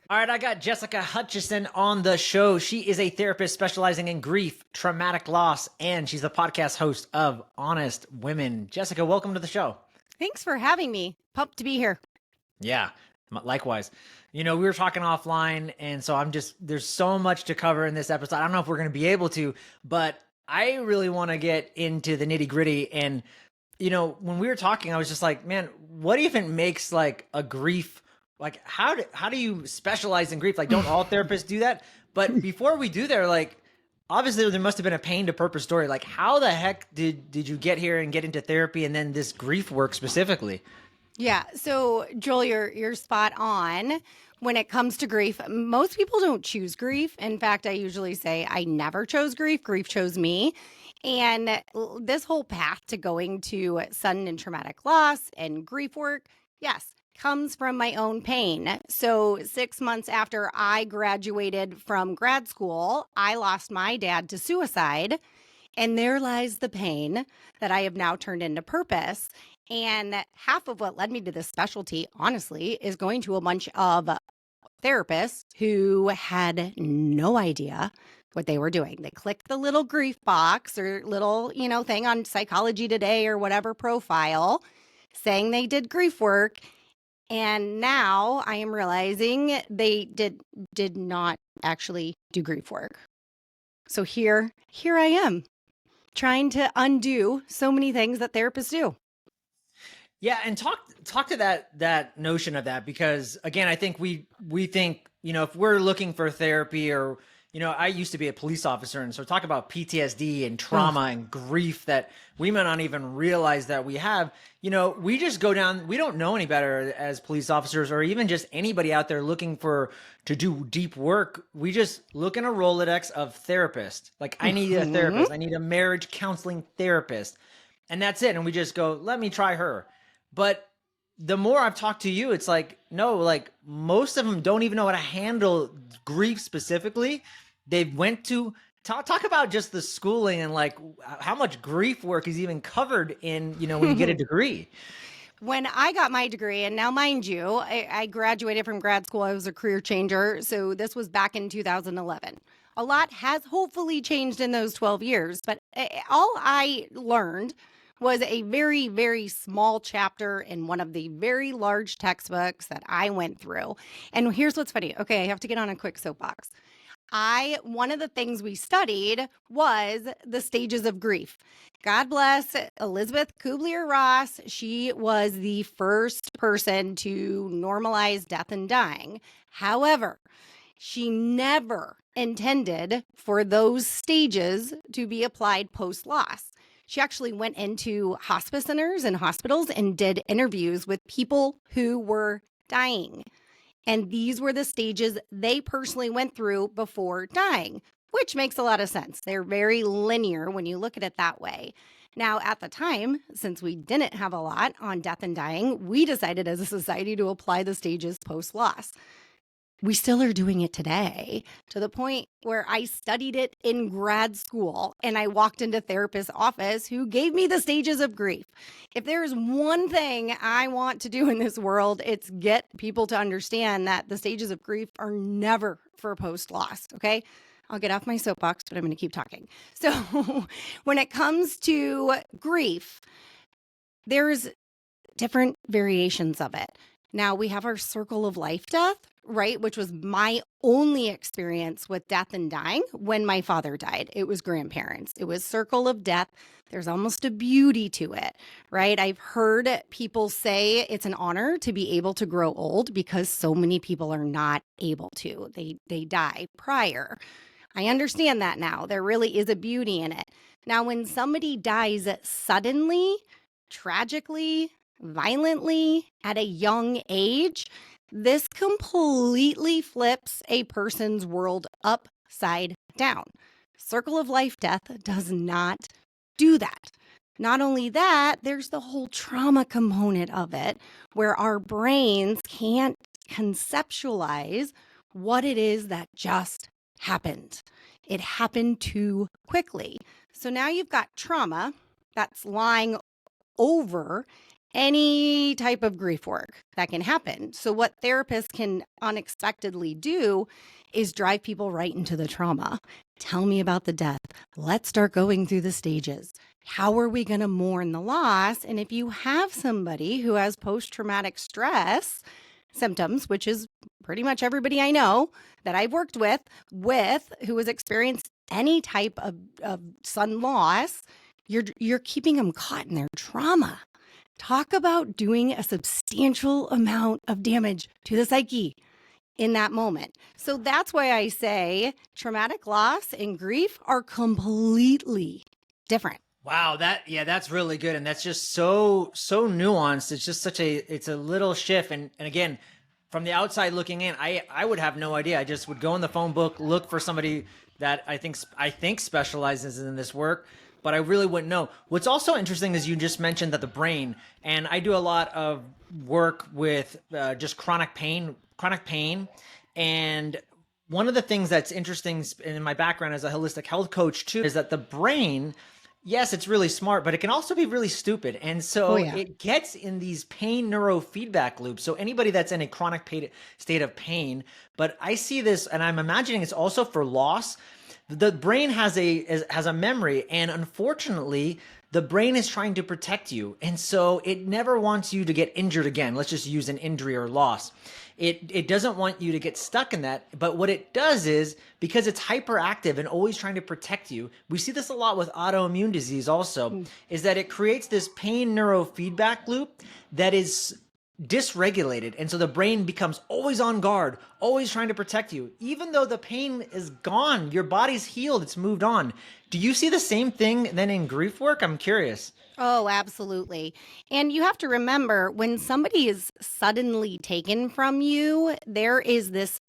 All right, I got Jessica Hutchison on the show. She is a therapist specializing in grief, traumatic loss, and she's the podcast host of Honest Women. Jessica, welcome to the show. Thanks for having me. Pumped to be here. Yeah, likewise. We were talking offline, and so there's so much to cover in this episode. I don't know if we're going to be able to, but I really want to get into the nitty gritty. And, when we were talking, I was just like, man, what if it makes like a grief? Like, how do you specialize in grief? Like, don't all therapists do that? But before we do there, like, obviously there must have been a pain to purpose story. Like, how the heck did you get here and get into therapy and then this grief work specifically? Yeah. So, Joel, you're spot on. When it comes to grief, most people don't choose grief. In fact, I usually say I never chose grief. Grief chose me. And this whole path to going to sudden and traumatic loss and grief work, yes, comes from my own pain. So, 6 months after I graduated from grad school, I lost my dad to suicide. And there lies the pain that I have now turned into purpose. And half of what led me to this specialty, honestly, is going to a bunch of therapists who had no idea what they were doing. They clicked the little grief box or little, thing on Psychology Today or whatever profile saying they did grief work. And now I am realizing they did not actually do grief work. So here I am trying to undo so many things that therapists do. Yeah, and talk to that notion of that, because again, I think we think, if we're looking for therapy, or I used to be a police officer, and so talk about PTSD and trauma and grief that we might not even realize that we have. We just go down, we don't know any better as police officers, or even just anybody out there looking to do deep work. We just look in a Rolodex of therapists. Like, I need a therapist, I need a marriage counseling therapist, and that's it. And we just go, let me try her. But the more I've talked to you, it's like, no, like most of them don't even know how to handle grief specifically. They went to talk about just the schooling and like how much grief work is even covered in, when you get a degree. When I got my degree, and now mind you, I graduated from grad school, I was a career changer. So this was back in 2011. A lot has hopefully changed in those 12 years, but all I learned was a very, very small chapter in one of the very large textbooks that I went through. And here's what's funny. Okay, I have to get on a quick soapbox. One of the things we studied was the stages of grief. God bless Elizabeth Kubler-Ross. She was the first person to normalize death and dying. However, she never intended for those stages to be applied post-loss. She actually went into hospice centers and hospitals and did interviews with people who were dying. And these were the stages they personally went through before dying, which makes a lot of sense. They're very linear when you look at it that way. Now, at the time, since we didn't have a lot on death and dying, we decided as a society to apply the stages post-loss. We still are doing it today, to the point where I studied it in grad school and I walked into therapist's office who gave me the stages of grief. If there's one thing I want to do in this world, it's get people to understand that the stages of grief are never for post-loss, okay? I'll get off my soapbox, but I'm going to keep talking. So when it comes to grief, there's different variations of it. Now, we have our circle of life death, right? Which was my only experience with death and dying when my father died. It was grandparents. It was circle of death. There's almost a beauty to it, right? I've heard people say it's an honor to be able to grow old because so many people are not able to. They die prior. I understand that now. There really is a beauty in it. Now, when somebody dies suddenly, tragically, violently at a young age, this completely flips a person's world upside down. Circle of life death does not do that. Not only that, there's the whole trauma component of it, where our brains can't conceptualize what it is that just happened. It happened too quickly. So now you've got trauma that's lying over any type of grief work that can happen. So, what therapists can unexpectedly do is drive people right into the trauma. Tell me about the death. Let's start going through the stages. How are we going to mourn the loss? And if you have somebody who has post traumatic stress symptoms, which is pretty much everybody I know that I've worked with who has experienced any type of sudden loss, you're keeping them caught in their trauma. Talk about doing a substantial amount of damage to the psyche in that moment. So that's why I say traumatic loss and grief are completely different. Wow, that's really good, and that's just so nuanced. It's just it's a little shift, and again, from the outside looking in, I would have no idea. I just would go in the phone book, look for somebody that I think specializes in this work, but I really wouldn't know. What's also interesting is you just mentioned that the brain, and I do a lot of work with just chronic pain, and one of the things that's interesting in my background as a holistic health coach too is that the brain, yes, it's really smart, but it can also be really stupid. And so it gets in these pain neurofeedback loops. So anybody that's in a chronic state of pain, but I see this, and I'm imagining it's also for loss. The brain has a memory, and unfortunately, the brain is trying to protect you. And so it never wants you to get injured again. Let's just use an injury or loss. It doesn't want you to get stuck in that. But what it does is, because it's hyperactive and always trying to protect you, we see this a lot with autoimmune disease also, is that it creates this pain neurofeedback loop that is dysregulated. And so the brain becomes always on guard, always trying to protect you. Even though the pain is gone, your body's healed, it's moved on. Do you see the same thing then in grief work? I'm curious. Oh, absolutely. And you have to remember, when somebody is suddenly taken from you, there is this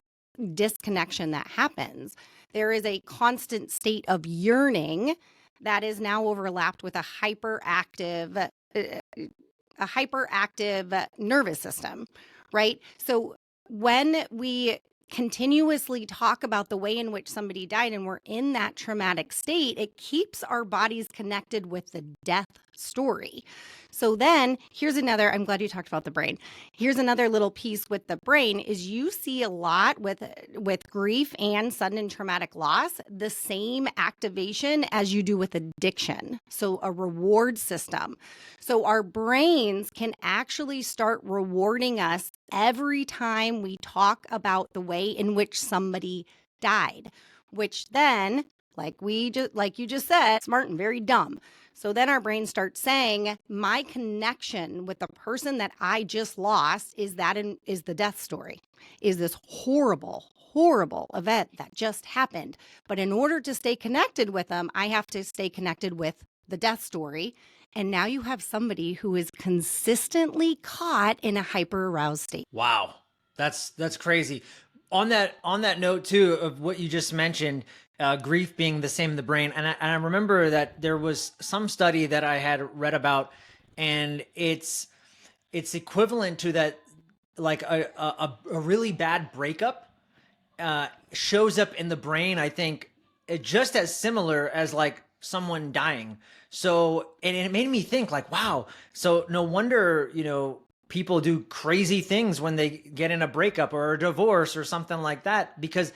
disconnection that happens. There is a constant state of yearning that is now overlapped with a hyperactive nervous system, right? So when we continuously talk about the way in which somebody died and we're in that traumatic state, it keeps our bodies connected with the death story. So then here's another, I'm glad you talked about the brain. Here's another little piece with the brain is you see a lot with grief and sudden and traumatic loss, the same activation as you do with addiction. So a reward system. So our brains can actually start rewarding us every time we talk about the way in which somebody died, which then, like you just said, smart and very dumb. So then our brain starts saying, my connection with the person that I just lost is the death story, is this horrible, horrible event that just happened. But in order to stay connected with them, I have to stay connected with the death story. And now you have somebody who is consistently caught in a hyper-aroused state. Wow. That's crazy. On that note too of what you just mentioned, grief being the same in the brain, and I remember that there was some study that I had read about, and it's equivalent to that, like a really bad breakup shows up in the brain. I think just as similar as like someone dying. So, and it made me think like, wow. So no wonder, people do crazy things when they get in a breakup or a divorce or something like that, because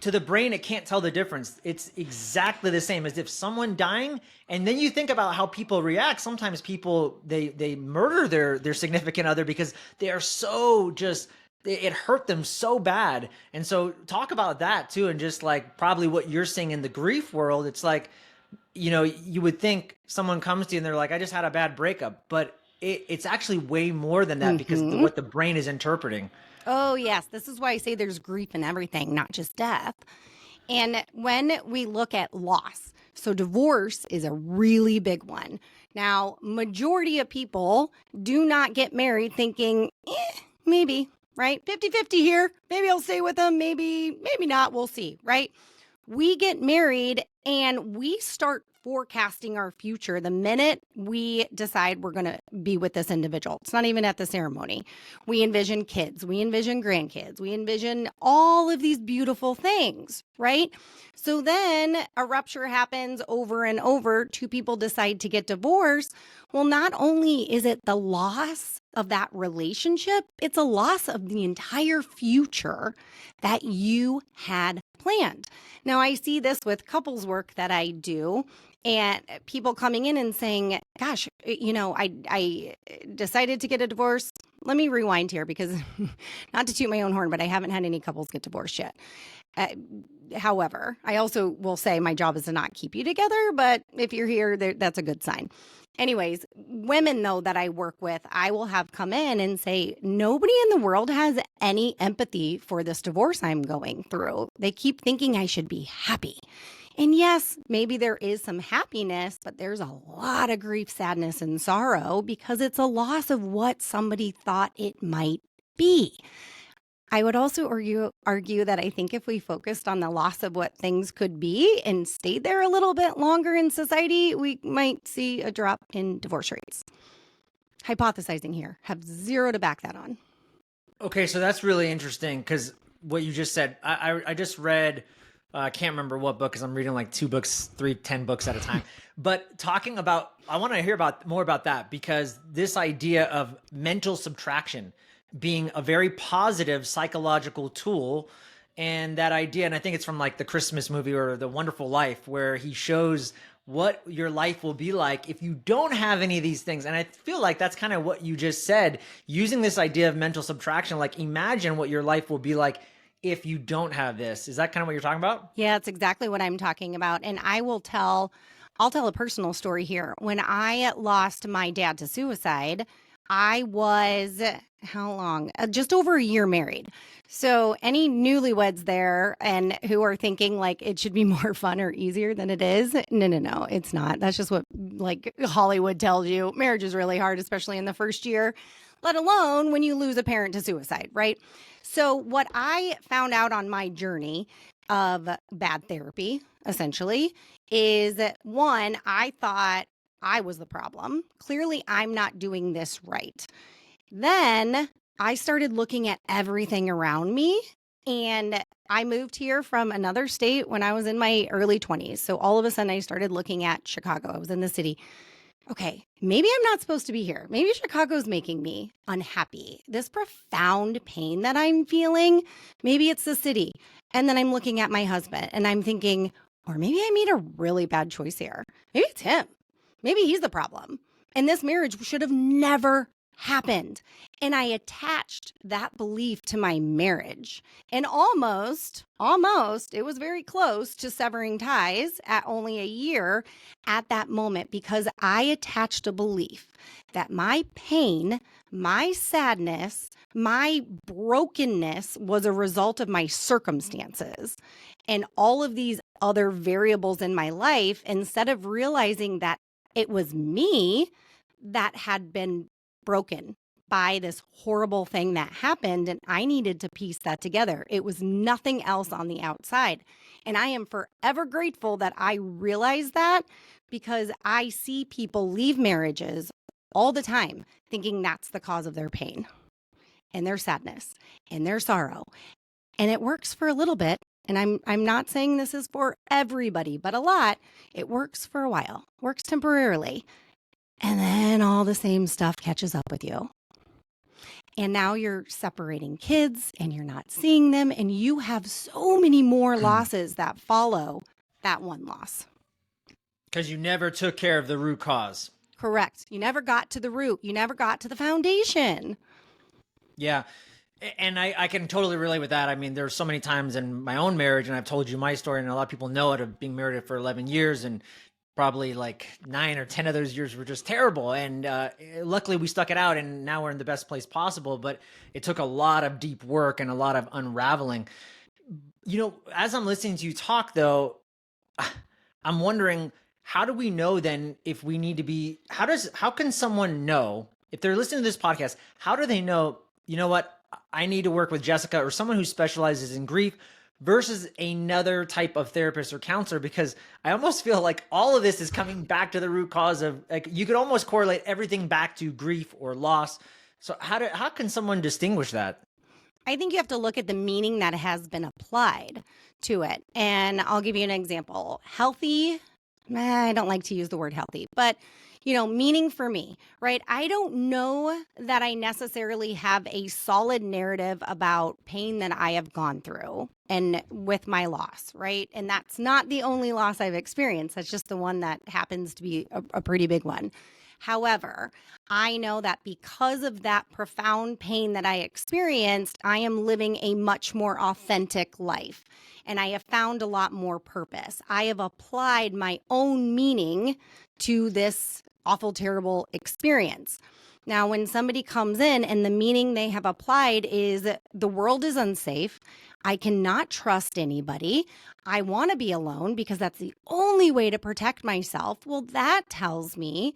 to the brain, it can't tell the difference. It's exactly the same as if someone dying. And then you think about how people react. Sometimes people, they murder their significant other because they are so just, it hurt them so bad. And so talk about that too. And just like probably what you're seeing in the grief world, it's like, you would think someone comes to you and they're like, I just had a bad breakup, but it's actually way more than that because of what the brain is interpreting. Oh, yes. This is why I say there's grief in everything, not just death. And when we look at loss, so divorce is a really big one. Now, majority of people do not get married thinking, maybe, right? 50-50 here. Maybe I'll stay with them. Maybe not. We'll see, right? We get married and we start forecasting our future the minute we decide we're going to be with this individual. It's not even at the ceremony. We envision kids, we envision grandkids, we envision all of these beautiful things, right? So then a rupture happens over and over. Two people decide to get divorced. Well, not only is it the loss of that relationship, it's a loss of the entire future that you had planned. Now, I see this with couples work that I do, and people coming in and saying, gosh, I decided to get a divorce. Let me rewind here because not to toot my own horn, but I haven't had any couples get divorced yet. However, I also will say my job is to not keep you together, but if you're here, that's a good sign. Anyways, women, though, that I work with, I will have come in and say, nobody in the world has any empathy for this divorce I'm going through. They keep thinking I should be happy. And yes, maybe there is some happiness, but there's a lot of grief, sadness, and sorrow because it's a loss of what somebody thought it might be. I would also argue that I think if we focused on the loss of what things could be and stayed there a little bit longer in society, we might see a drop in divorce rates. Hypothesizing here, have zero to back that on. Okay, so that's really interesting because what you just said, I just read, I can't remember what book because I'm reading like 2 books, 10 books at a time. But talking about, I want to hear more about that because this idea of mental subtraction being a very positive psychological tool. And that idea, and I think it's from like the Christmas movie or The Wonderful Life, where he shows what your life will be like if you don't have any of these things. And I feel like that's kind of what you just said, using this idea of mental subtraction, like imagine what your life will be like if you don't have this. Is that kind of what you're talking about? Yeah, that's exactly what I'm talking about. And I'll tell a personal story here. When I lost my dad to suicide, I was, how long? Just over a year married. So any newlyweds there and who are thinking like it should be more fun or easier than it is, no, it's not. That's just what like Hollywood tells you. Marriage is really hard, especially in the first year, let alone when you lose a parent to suicide, right? So what I found out on my journey of bad therapy, essentially, is that one, I thought I was the problem. Clearly, I'm not doing this right. Then I started looking at everything around me, and I moved here from another state when I was in my early 20s. So all of a sudden, I started looking at Chicago. I was in the city. Okay, maybe I'm not supposed to be here. Maybe Chicago's making me unhappy. This profound pain that I'm feeling, maybe it's the city. And then I'm looking at my husband and I'm thinking, or maybe I made a really bad choice here. Maybe it's him. Maybe he's the problem. And this marriage should have never happened. And I attached that belief to my marriage. And almost, it was very close to severing ties at only a year at that moment because I attached a belief that my pain, my sadness, my brokenness was a result of my circumstances and all of these other variables in my life, instead of realizing that it was me that had been broken by this horrible thing that happened, and I needed to piece that together. It was nothing else on the outside. And I am forever grateful that I realized that because I see people leave marriages all the time thinking that's the cause of their pain and their sadness and their sorrow. And it works for a little bit. And I'm not saying this is for everybody, but a lot. It works for a while, works temporarily. And then all the same stuff catches up with you. And now you're separating kids and you're not seeing them. And you have so many more losses that follow that one loss. Because you never took care of the root cause. Correct. You never got to the root. You never got to the foundation. Yeah. And I can totally relate with that. I mean, there's so many times in my own marriage, and I've told you my story, and a lot of people know it, of being married for 11 years, and probably like 9 or 10 of those years were just terrible. And luckily we stuck it out, and now we're in the best place possible. But it took a lot of deep work and a lot of unraveling. You know, as I'm listening to you talk, though, I'm wondering, how do we know then if we need to be, how can someone know, if they're listening to this podcast, how do they know, you know what, I need to work with Jessica or someone who specializes in grief versus another type of therapist or counselor? Because I almost feel like all of this is coming back to the root cause of, like, you could almost correlate everything back to grief or loss. So how can someone distinguish that? I think you have to look at the meaning that has been applied to it. And I'll give you an example. Healthy, I don't like to use the word healthy, but meaning for me, right? I don't know that I necessarily have a solid narrative about pain that I have gone through and with my loss, right? And that's not the only loss I've experienced. That's just the one that happens to be a pretty big one. However, I know that because of that profound pain that I experienced, I am living a much more authentic life. And I have found a lot more purpose. I have applied my own meaning to this awful, terrible experience. Now, when somebody comes in and the meaning they have applied is the world is unsafe, I cannot trust anybody, I want to be alone because that's the only way to protect myself. Well, that tells me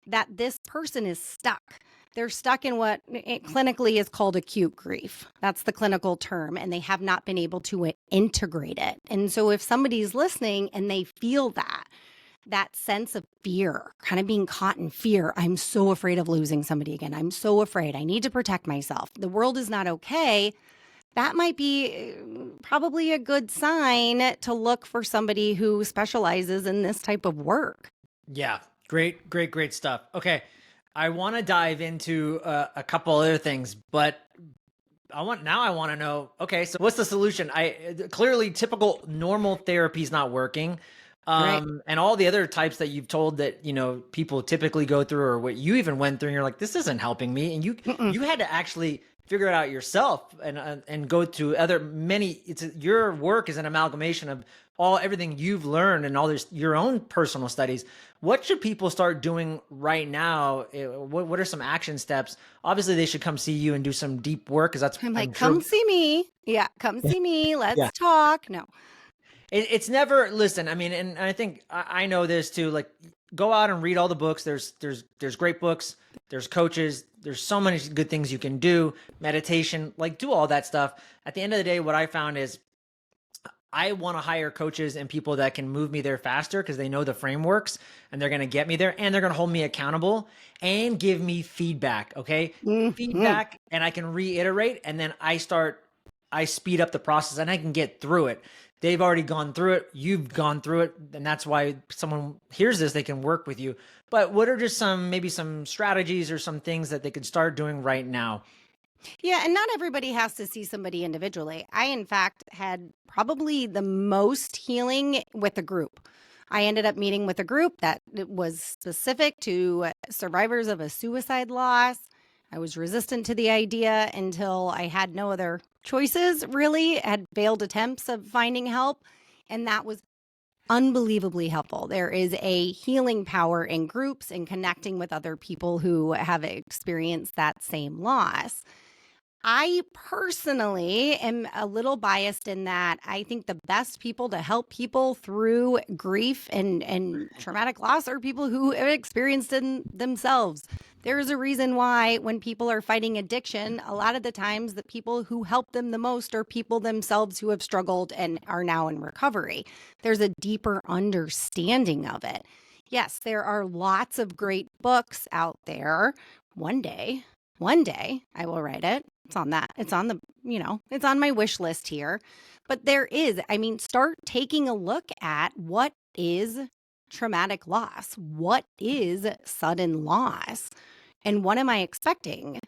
that this person is stuck. They're stuck in what it clinically is called acute grief. That's the clinical term, and they have not been able to integrate it. And so if somebody's listening and they feel that sense of fear, kind of being caught in fear, I'm so afraid of losing somebody again. I'm so afraid. I need to protect myself. The world is not okay. That might be probably a good sign to look for somebody who specializes in this type of work. Yeah. Great stuff. Okay. I want to dive into a couple other things, but I want to know, okay, so what's the solution? Clearly typical normal therapy is not working. Right. And all the other types that you've told that, people typically go through, or what you even went through, and you're like, this isn't helping me. And you had to actually figure it out yourself and go to your work is an amalgamation of everything you've learned and all this, your own personal studies. What should people start doing right now? What are some action steps? Obviously they should come see you and do some deep work, because that's, I'm like, sure. come see me. Yeah, come see me. Let's Yeah. talk. No. It's never, listen, I mean, and I think I know this too, like, go out and read all the books. There's great books, there's coaches, there's so many good things you can do, meditation, like, do all that stuff. At the end of the day, what I found is I want to hire coaches and people that can move me there faster, because they know the frameworks and they're going to get me there, and they're going to hold me accountable and give me feedback. Okay. Mm-hmm. Feedback, and I can reiterate, and then I speed up the process and I can get through it. They've already gone through it. You've gone through it. And that's why someone hears this, they can work with you. But what are just maybe some strategies or some things that they could start doing right now? Yeah, and not everybody has to see somebody individually. I, in fact, had probably the most healing with a group. I ended up meeting with a group that was specific to survivors of a suicide loss. I was resistant to the idea until I had no other choices, really, had failed attempts of finding help. And that was unbelievably helpful. There is a healing power in groups and connecting with other people who have experienced that same loss. I personally am a little biased in that I think the best people to help people through grief and traumatic loss are people who have experienced it themselves. There is a reason why when people are fighting addiction, a lot of the times the people who help them the most are people themselves who have struggled and are now in recovery. There's a deeper understanding of it. Yes, there are lots of great books out there. One day I will write it. It's on that. It's on it's on my wish list here. But start taking a look at what is traumatic loss? What is sudden loss? And what am I expecting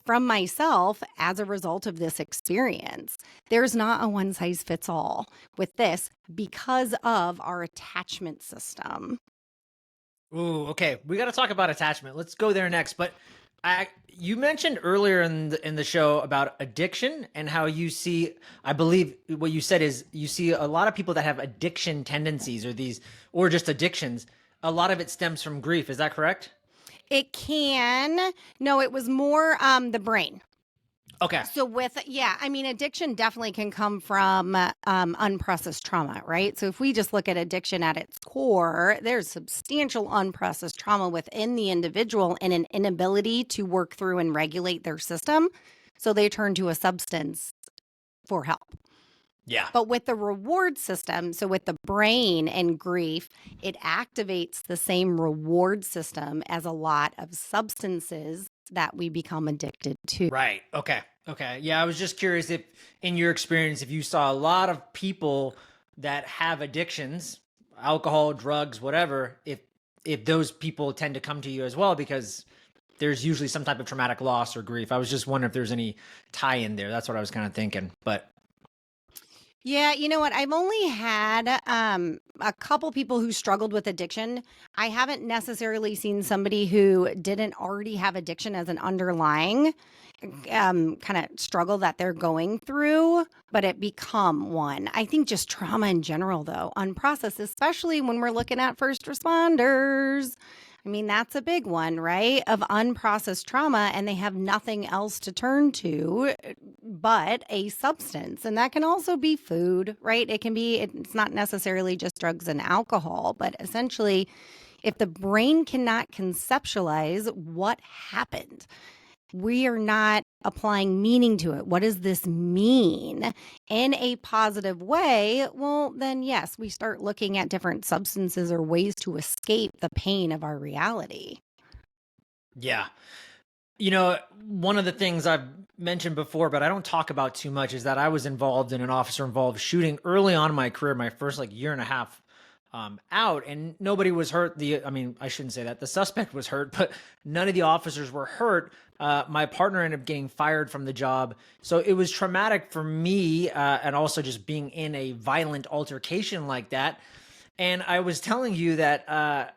from myself as a result of this experience? There's not a one size fits all with this because of our attachment system. Ooh, okay. We got to talk about attachment. Let's go there next. But you mentioned earlier in the show about addiction and how you see, I believe what you said is you see a lot of people that have addiction tendencies, or just addictions. A lot of it stems from grief. Is that correct? It can. No, it was more the brain. Okay. So addiction definitely can come from unprocessed trauma, right? So if we just look at addiction at its core, there's substantial unprocessed trauma within the individual and an inability to work through and regulate their system. So they turn to a substance for help. Yeah. But with the reward system, so with the brain and grief, it activates the same reward system as a lot of substances that we become addicted to. Right. Okay. Okay. Yeah, I was just curious if, in your experience, if you saw a lot of people that have addictions, alcohol, drugs, whatever, if those people tend to come to you as well, because there's usually some type of traumatic loss or grief. I was just wondering if there's any tie in there. That's what I was kind of thinking. But Yeah, you know what? I've only had a couple people who struggled with addiction. I haven't necessarily seen somebody who didn't already have addiction as an underlying kind of struggle that they're going through, but it become one. I think just trauma in general, though, unprocessed, especially when we're looking at first responders. I mean, that's a big one, right? Of unprocessed trauma, and they have nothing else to turn to but a substance. And that can also be food, right? It can be, it's not necessarily just drugs and alcohol, but essentially, if the brain cannot conceptualize what happened, we are not applying meaning to it. What does this mean in a positive way? Well, then, yes, we start looking at different substances or ways to escape the pain of our reality. yeah, you know, one of the things I've mentioned before, but I don't talk about too much, is that I was involved in an officer involved shooting early on in my career, my first like year and a half out, and nobody was hurt. I mean, I shouldn't say that. The suspect was hurt, but none of the officers were hurt. My partner ended up getting fired from the job. So it was traumatic for me, and also just being in a violent altercation like that. And I was telling you that,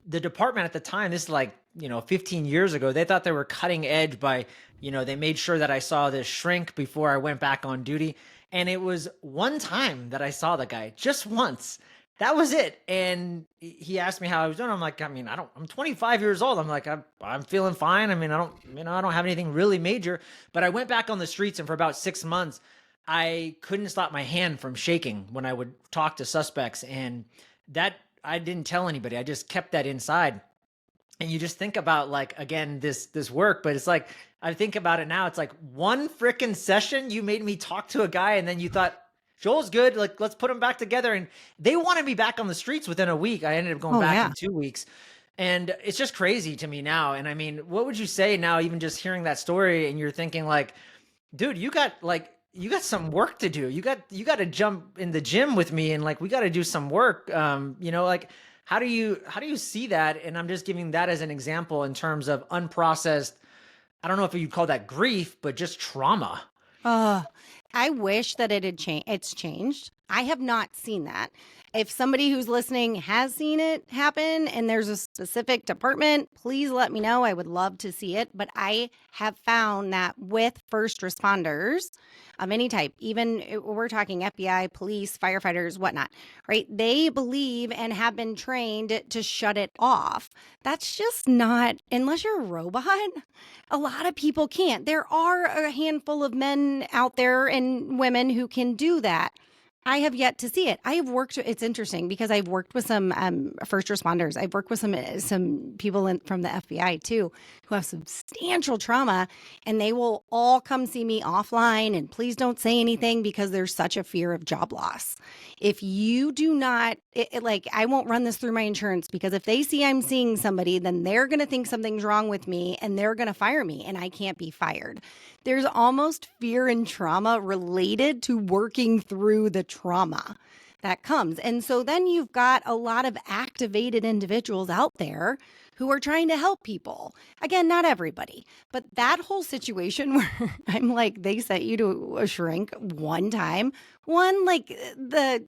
the department at the time, this is like, 15 years ago, they thought they were cutting edge by, they made sure that I saw this shrink before I went back on duty. And it was one time that I saw the guy, just once. That was it. And he asked me how I was doing. I'm like, I mean, I'm 25 years old. I'm like, I'm feeling fine. I mean, I don't have anything really major, but I went back on the streets, and for about 6 months, I couldn't stop my hand from shaking when I would talk to suspects. And that, I didn't tell anybody. I just kept that inside. And you just think about, like, again, this work, but it's like, I think about it now, it's like one freaking session you made me talk to a guy, and then you thought, Joel's good, like, let's put him back together. And they wanted me back on the streets within a week. I ended up going back in 2 weeks. And it's just crazy to me now. And I mean, what would you say now, even just hearing that story, and you're thinking like, dude, you got some work to do. You got to jump in the gym with me, and like, we got to do some work. Like, how do you see that? And I'm just giving that as an example in terms of unprocessed, I don't know if you'd call that grief, but just trauma. I wish that it had changed. It's changed. I have not seen that. If somebody who's listening has seen it happen and there's a specific department, please let me know. I would love to see it. But I have found that with first responders of any type, even we're talking FBI, police, firefighters, whatnot, right? They believe and have been trained to shut it off. That's just not, unless you're a robot, a lot of people can't. There are a handful of men out there and women who can do that. I have yet to see it. It's interesting because I've worked with some first responders. I've worked with some people from the FBI too, who have substantial trauma, and they will all come see me offline, and please don't say anything because there's such a fear of job loss. If you do not, like, I won't run this through my insurance, because if they see I'm seeing somebody, then they're going to think something's wrong with me and they're going to fire me, and I can't be fired. There's almost fear and trauma related to working through the trauma that comes. And so then you've got a lot of activated individuals out there who are trying to help people. Again, not everybody, but that whole situation where I'm like, they sent you to a shrink one time. Like, the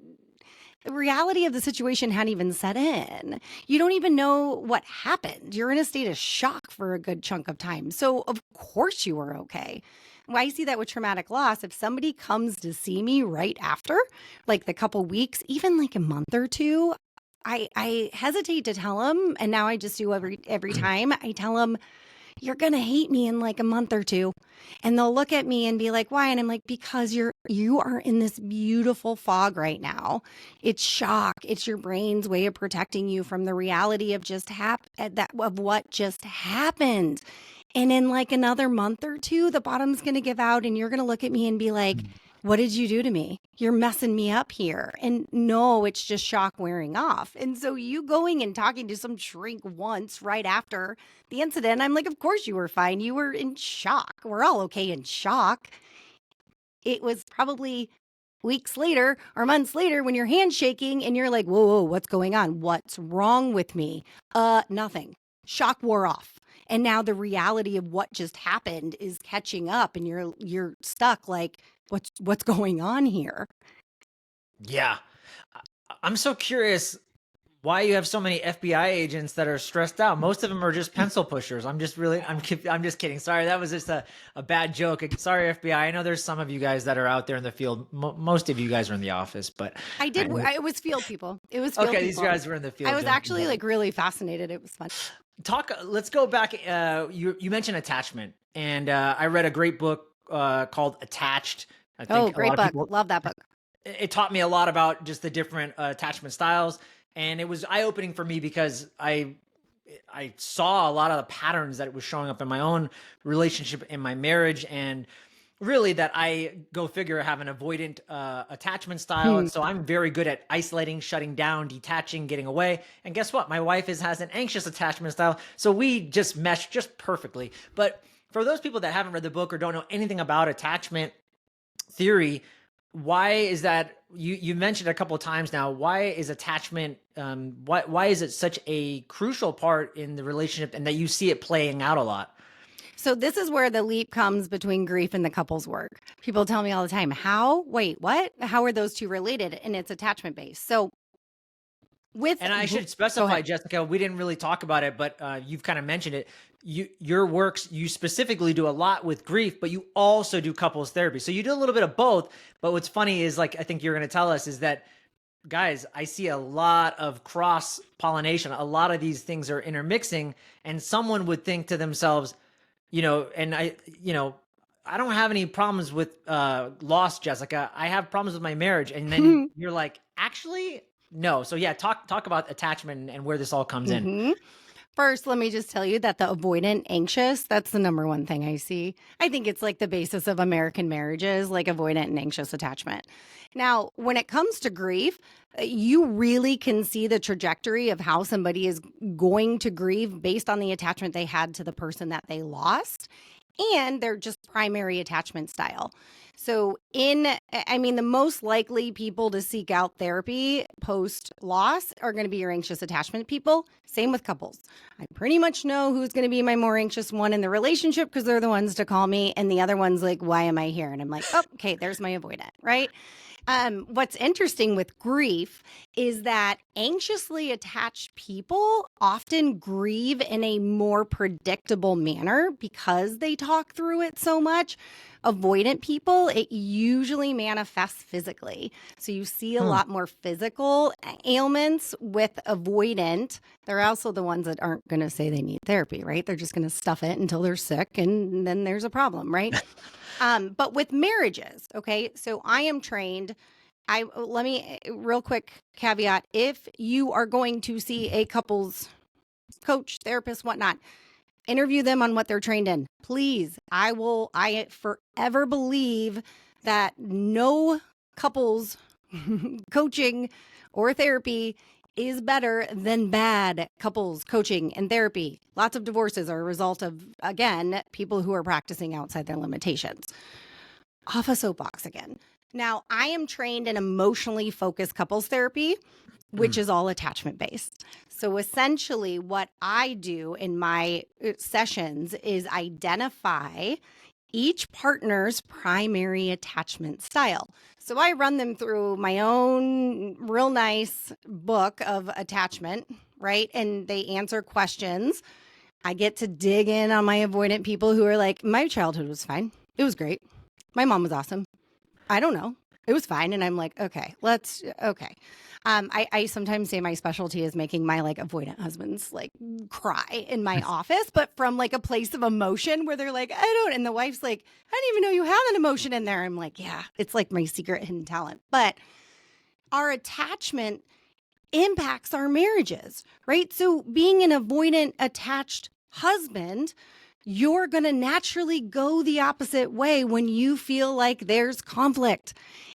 reality of the situation hadn't even set in. You don't even know what happened. You're in a state of shock for a good chunk of time. So of course you were okay. Well, I see that with traumatic loss. If somebody comes to see me right after, like the couple weeks, even like a month or two, I hesitate to tell them. And now I just do every time. I tell them, you're going to hate me in like a month or two. And they'll look at me and be like, why? And I'm like, because you are in this beautiful fog right now. It's shock. It's your brain's way of protecting you from the reality of of what just happened. And in like another month or two, the bottom's going to give out, and you're going to look at me and be like, what did you do to me? You're messing me up here. And no, it's just shock wearing off. And so you going and talking to some shrink once right after the incident, I'm like, of course you were fine. You were in shock. We're all okay in shock. It was probably weeks later or months later when you're handshaking and you're like, whoa, what's going on? What's wrong with me? Nothing. Shock wore off. And now the reality of what just happened is catching up and you're stuck like, what's going on here? Yeah. I'm so curious why you have so many FBI agents that are stressed out. Most of them are just pencil pushers. I'm just kidding. Sorry, that was just a bad joke. Sorry, FBI. I know there's some of you guys that are out there in the field. Most of you guys are in the office, but It was field people. It was field okay. people. These guys were in the field. I was actually like really fascinated. It was fun. Let's go back. You mentioned attachment, and I read a great book called Attached. I think great book. Love that book. It taught me a lot about just the different attachment styles, and it was eye-opening for me because I saw a lot of the patterns that it was showing up in my own relationship, in my marriage, and really that I, go figure, have an avoidant attachment style. And so I'm very good at isolating, shutting down, detaching, getting away. And guess what? My wife has an anxious attachment style. So we just mesh just perfectly. But for those people that haven't read the book or don't know anything about attachment theory, why is that? You mentioned a couple of times now, why is attachment, why is it such a crucial part in the relationship and that you see it playing out a lot? So this is where the leap comes between grief and the couples work. People tell me all the time, wait, what? How are those two related? And it's attachment based. So and I should specify, Jessica, we didn't really talk about it, but you've kind of mentioned it. Your works, you specifically do a lot with grief, but you also do couples therapy. So you do a little bit of both. But what's funny is, like, I think you're going to tell us is that, guys, I see a lot of cross pollination. A lot of these things are intermixing, and someone would think to themselves, and I don't have any problems with loss, Jessica. I have problems with my marriage. And then you're like, actually, no. So yeah, talk about attachment and where this all comes in. First, let me just tell you that the avoidant anxious, that's the number one thing I see. I think it's like the basis of American marriages, like avoidant and anxious attachment. Now, when it comes to grief, you really can see the trajectory of how somebody is going to grieve based on the attachment they had to the person that they lost and their just primary attachment style. So the most likely people to seek out therapy post-loss are going to be your anxious attachment people. Same with couples. I pretty much know who's going to be my more anxious one in the relationship because they're the ones to call me. And the other one's like, why am I here? And I'm like, oh, okay, there's my avoidant, right? What's interesting with grief is that anxiously attached people often grieve in a more predictable manner because they talk through it so much. Avoidant people, it usually manifests physically. So you see a lot more physical ailments with avoidant. They're also the ones that aren't going to say they need therapy, right? They're just going to stuff it until they're sick and then there's a problem, right? But with marriages, okay, so I am trained. Let me real quick caveat. If you are going to see a couples coach, therapist, whatnot, interview them on what they're trained in. Please, I forever believe that no couples coaching or therapy is better than bad couples coaching and therapy. Lots of divorces are a result of, again, people who are practicing outside their limitations. Off a soapbox again. Now, I am trained in emotionally focused couples therapy, which is all attachment based. So essentially what I do in my sessions is identify each partner's primary attachment style. So I run them through my own real nice book of attachment, right? And they answer questions. I get to dig in on my avoidant people who are like, my childhood was fine. It was great. My mom was awesome. I don't know. It was fine. And I'm like, okay. I sometimes say my specialty is making my like avoidant husbands like cry in my office, but from like a place of emotion where they're like, I don't. And the wife's like, I didn't even know you had an emotion in there. I'm like, yeah, it's like my secret hidden talent. But our attachment impacts our marriages, right? So being an avoidant attached husband you're going to naturally go the opposite way when you feel like there's conflict.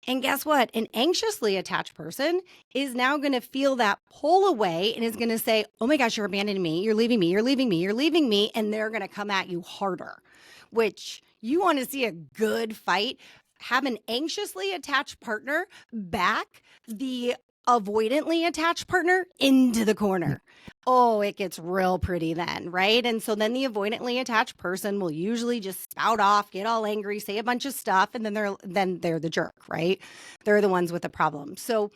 And guess what? An anxiously attached person is now going to feel that pull away and is going to say, oh my gosh, you're abandoning me. You're leaving me. You're leaving me. You're leaving me. And they're going to come at you harder, which you want to see a good fight. Have an anxiously attached partner back the avoidantly attached partner into the corner. Oh, it gets real pretty then, right? And so then the avoidantly attached person will usually just spout off, get all angry, say a bunch of stuff, and then they're the jerk, right? They're the ones with the problem. So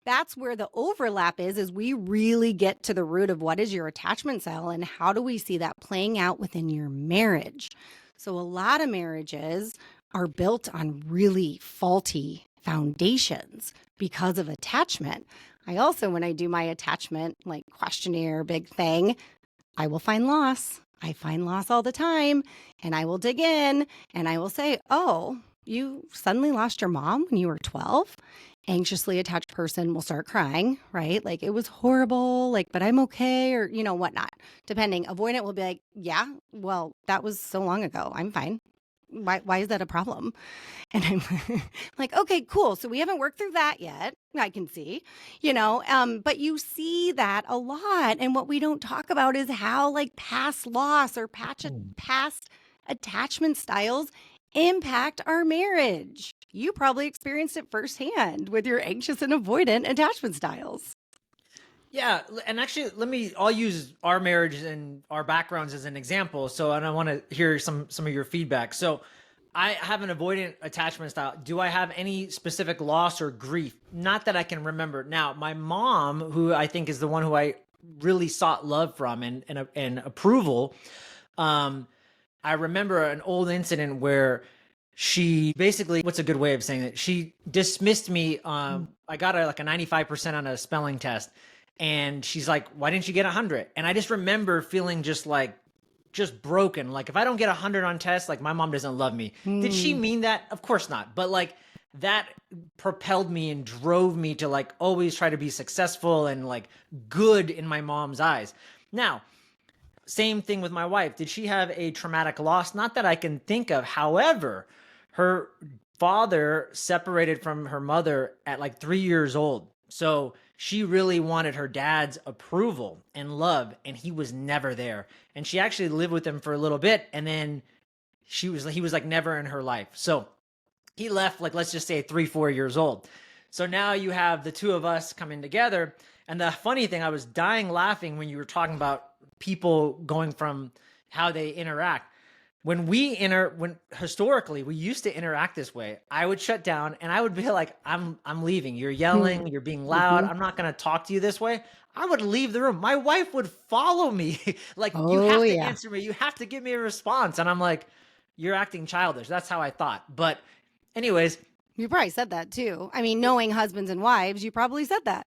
that's where the overlap is we really get to the root of what is your attachment style and how do we see that playing out within your marriage. So a lot of marriages are built on really faulty foundations because of attachment. I also, when I do my attachment like questionnaire, big thing, I will find loss. I find loss all the time, and I will dig in and I will say, oh, you suddenly lost your mom when you were 12. Anxiously attached person will start crying, right? Like it was horrible, like, but I'm okay, or, whatnot. Depending. Avoidant will be like, yeah, well, that was so long ago. I'm fine. Why is that a problem? And I'm like, okay, cool. So we haven't worked through that yet. I can see, but you see that a lot. And what we don't talk about is how like past loss or past attachment styles impact our marriage. You probably experienced it firsthand with your anxious and avoidant attachment styles. Yeah, and actually, I'll use our marriage and our backgrounds as an example. So, and I want to hear some of your feedback. So, I have an avoidant attachment style. Do I have any specific loss or grief? Not that I can remember. Now, my mom, who I think is the one who I really sought love from and approval, I remember an old incident where she basically, what's a good way of saying it? She dismissed me. I got like a 95% on a spelling test. And she's like, why didn't you get 100? And I just remember feeling just broken. Like if I don't get 100 on tests, like my mom doesn't love me. Did she mean that? Of course not. But like that propelled me and drove me to like always try to be successful and like good in my mom's eyes. Now, same thing with my wife. Did she have a traumatic loss? Not that I can think of. However, her father separated from her mother at like 3 years old. So she really wanted her dad's approval and love, and he was never there. And she actually lived with him for a little bit, and then he was like never in her life. So he left, like, let's just say 3-4 years old. So now you have the two of us coming together. And the funny thing, I was dying laughing when you were talking about people going from how they interact. When historically we used to interact this way, I would shut down and I would be like, I'm leaving. You're yelling, you're being loud. I'm not going to talk to you this way. I would leave the room. My wife would follow me. Like, you have to answer me. You have to give me a response. And I'm like, you're acting childish. That's how I thought. But anyways. You probably said that too. I mean, knowing husbands and wives, you probably said that.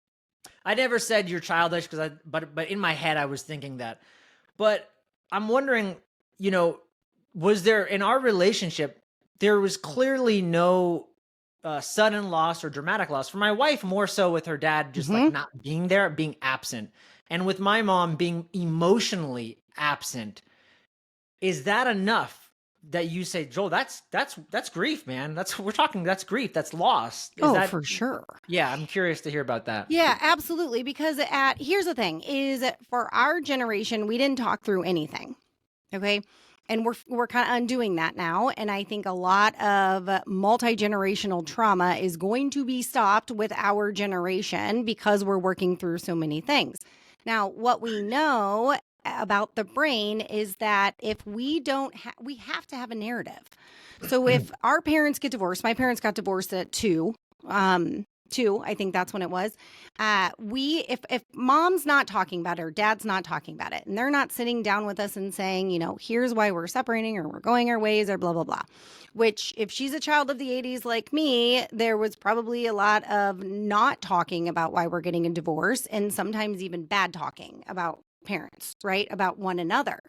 I never said you're childish but in my head I was thinking that. But I'm wondering, was there in our relationship, there was clearly no sudden loss or dramatic loss. For my wife, more so with her dad just like not being there, being absent. And with my mom being emotionally absent. Is that enough that you say, Joel, that's grief, man. That's grief. That's loss. For sure. Yeah, I'm curious to hear about that. Yeah, absolutely. Because here's the thing is for our generation, we didn't talk through anything. Okay. And we're kind of undoing that now. And I think a lot of multi-generational trauma is going to be stopped with our generation because we're working through so many things. Now, what we know about the brain is that if we don't we have to have a narrative. So if our parents get divorced, my parents got divorced at 2, I think that's when it was. If mom's not talking about it or dad's not talking about it, and they're not sitting down with us and saying, here's why we're separating or we're going our ways or blah, blah, blah, which if she's a child of the 80s like me, there was probably a lot of not talking about why we're getting a divorce and sometimes even bad talking about parents, right? About one another.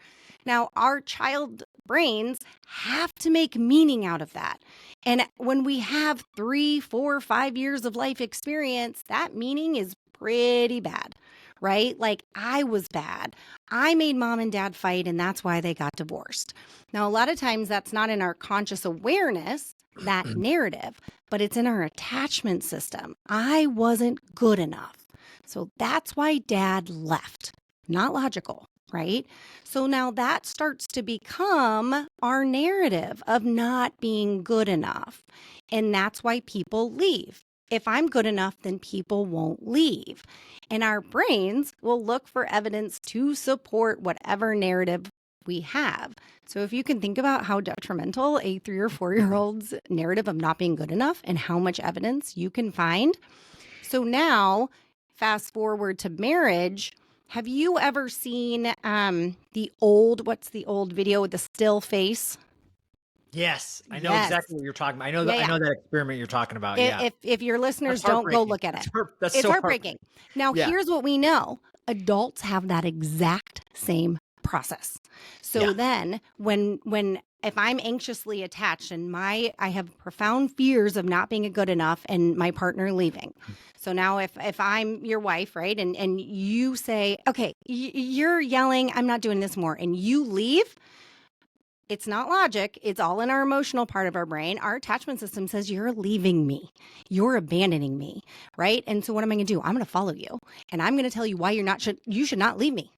Now, our child brains have to make meaning out of that. And when we have 3, 4, 5 years of life experience, that meaning is pretty bad, right? Like I was bad. I made mom and dad fight and that's why they got divorced. Now, a lot of times that's not in our conscious awareness, that narrative, but it's in our attachment system. I wasn't good enough. So that's why dad left. Not logical, right? So now that starts to become our narrative of not being good enough. And that's why people leave. If I'm good enough, then people won't leave. And our brains will look for evidence to support whatever narrative we have. So if you can think about how detrimental a 3 or 4-year-old's narrative of not being good enough and how much evidence you can find. So now, fast forward to marriage. Have you ever seen what's the old video with the still face? Yes, I know Yes. exactly what you're talking about. I know Yeah. I know that experiment you're talking about. Yeah, If your listeners that's don't, go heartbreaking. look at it. That's It's so heartbreaking. Now, Yeah. here's what we know. Adults have that exact same process. So Yeah. then when if I'm anxiously attached and I have profound fears of not being good enough and my partner leaving. So now if I'm your wife, right, and you say, okay, you're yelling, I'm not doing this more, and you leave, it's not logic. It's all in our emotional part of our brain. Our attachment system says you're leaving me. You're abandoning me, right? And so what am I going to do? I'm going to follow you and I'm going to tell you why you should not leave me.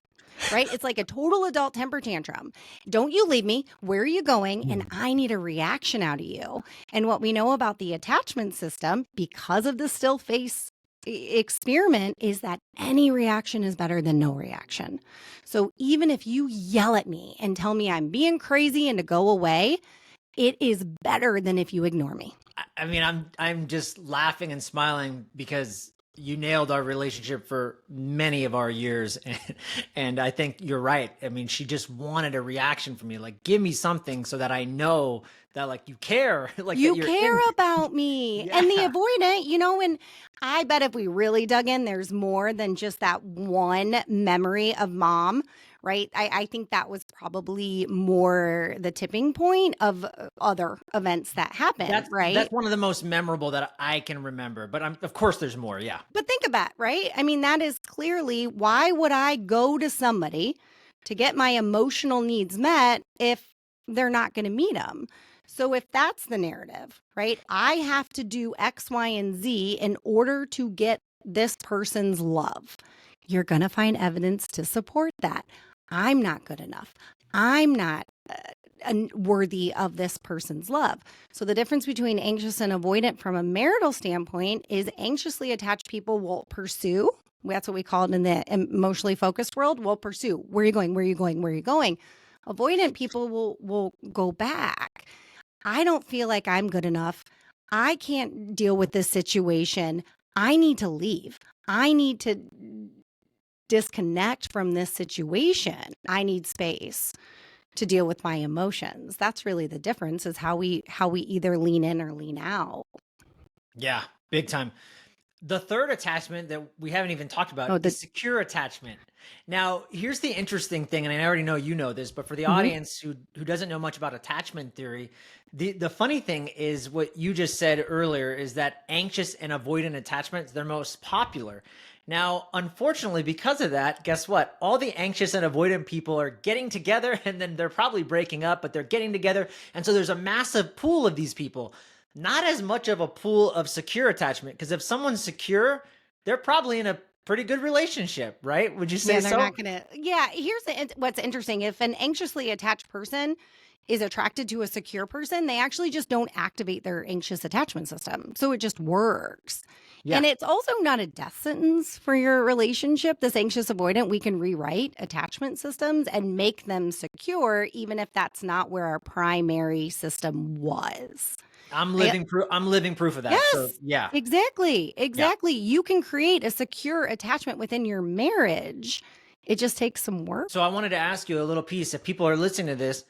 Right? It's like a total adult temper tantrum. Don't you leave me. Where are you going? And I need a reaction out of you. And what we know about the attachment system, because of the still face experiment, is that any reaction is better than no reaction. So even if you yell at me and tell me I'm being crazy and to go away, it is better than if you ignore me. I mean, I'm just laughing and smiling because you nailed our relationship for many of our years, and I think you're right. I mean, she just wanted a reaction from me, like give me something so that I know that like you care, like you that you're care in. about me. Yeah. And the avoidant, and I bet if we really dug in, there's more than just that one memory of mom, right? I think that was probably more the tipping point of other events that happened, right? That's one of the most memorable that I can remember, but of course there's more. Yeah. But think about it, right? I mean, that is clearly, why would I go to somebody to get my emotional needs met if they're not going to meet them? So if that's the narrative, right? I have to do X, Y, and Z in order to get this person's love. You're going to find evidence to support that. I'm not good enough. I'm not worthy of this person's love. So the difference between anxious and avoidant from a marital standpoint is anxiously attached people will pursue. That's what we call it in the emotionally focused world. Will pursue. Where are you going? Where are you going? Where are you going? Avoidant people will go back. I don't feel like I'm good enough. I can't deal with this situation. I need to leave. I need to disconnect from this situation. I need space to deal with my emotions. That's really the difference, is how we either lean in or lean out. Yeah, big time. The third attachment that we haven't even talked about is secure attachment. Now, here's the interesting thing, and I already know you know this, but for the audience who doesn't know much about attachment theory, the funny thing is what you just said earlier is that anxious and avoidant attachments, they're most popular. Now, unfortunately, because of that, guess what? All the anxious and avoidant people are getting together, and then they're probably breaking up, but they're getting together. And so there's a massive pool of these people. Not as much of a pool of secure attachment, because if someone's secure, they're probably in a pretty good relationship, right? Would you say Yeah, so? they're not gonna. Yeah, here's what's interesting. If an anxiously attached person is attracted to a secure person, they actually just don't activate their anxious attachment system. So it just works. Yeah. And it's also not a death sentence for your relationship. This anxious avoidant, we can rewrite attachment systems and make them secure, even if that's not where our primary system was. I'm living proof of that. Yes, So yeah. exactly. Yeah. You can create a secure attachment within your marriage. It just takes some work. So I wanted to ask you a little piece. If people are listening to this,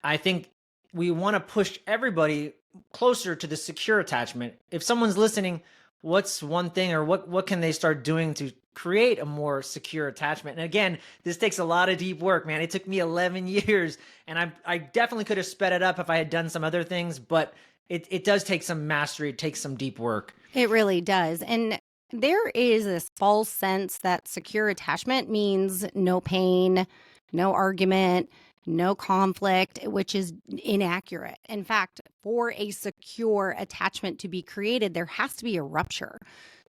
I think we want to push everybody closer to the secure attachment. If someone's listening, what's one thing, or what can they start doing to create a more secure attachment? And again, this takes a lot of deep work, man. It took me 11 years, and I definitely could have sped it up if I had done some other things, but it does take some mastery. It takes some deep work. It really does. And There is this false sense that secure attachment means no pain, no argument, no conflict, which is inaccurate. In fact, for a secure attachment to be created, there has to be a rupture.